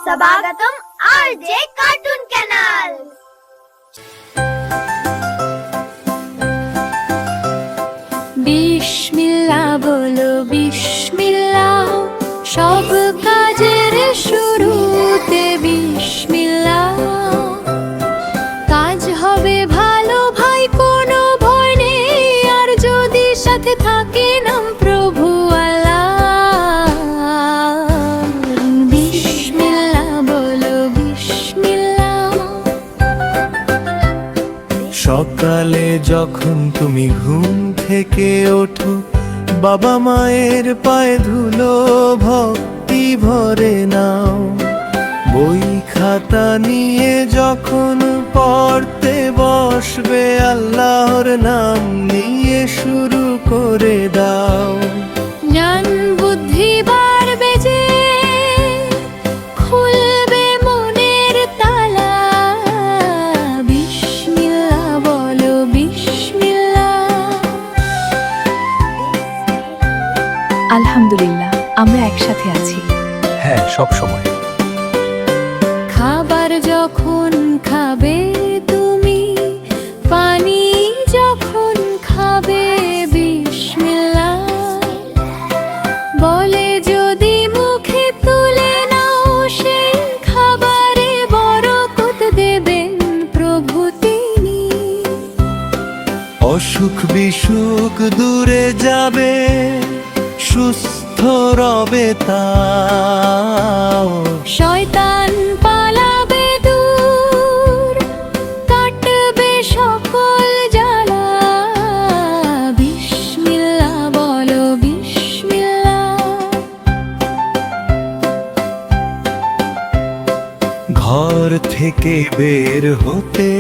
स्वागतम RJ cartoon canal. बिस्मिल्लाह बोलो बिस्मिल्लाह, सब काजेर शुरूते बिस्मिल्लाह। काज होबे भालो भाई कोनो भय नेই, আর যদি সাথে থাকে নাম প্রভু আল্লাহ। বিসমিল্লাহ বলো বিসমিল্লাহ। সকালে যখন তুমি ঘুম থেকে ওঠো, বাবা মায়ের পায়ে ধুলো ভক্তি ভরে নাও। বই খাতা নিয়ে যখন পড়তে বসবে, আল্লাহর নাম নিয়ে শুরু করে দাও। জ্ঞান বুদ্ধি বাড়বে যে, খুলবে মনের তালা। বিসমিল্লাহ বলো বিসমিল্লাহ। আলহামদুলিল্লাহ, আমরা একসাথে আছি। হ্যাঁ, সব সময়। খাবার যখন খাবে তুমি, পানি যখন খাবে, বিসমিল্লাহ বলে যদি মুখে তুলে নাও, সেই খাবারে বরকত দেবেন প্রভু তিনি। অসুখ বিসুখ দূরে যাবে, সুস্থ রবে তাও। শয়তান পালাবে দূর, কাটবে সকল জ্বালা। বিসমিল্লাহ বলো বিসমিল্লাহ। ঘর থেকে বের হতে,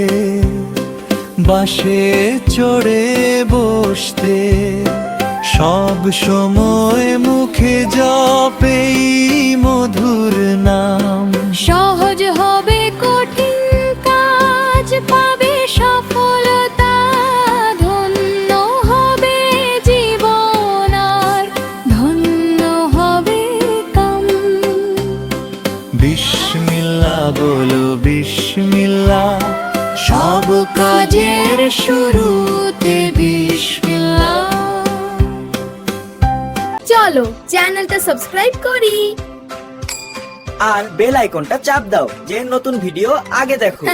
বাসে চড়ে বসতে, সব সময় মুখে জপেই মধুর নাম। সহজ হবে কঠিন কাজ, পাবে সফলতা। ধন্য হবে জীবন আর ধন্য হবে কাম। বিসমিল্লাহ বলো বিসমিল্লাহ, সব কাজের শুরুতে বিসমিল্লাহ। চলো চ্যানেলটা সাবস্ক্রাইব করি আর বেল আইকনটা চাপ দাও, যে নতুন ভিডিও আগে দেখো।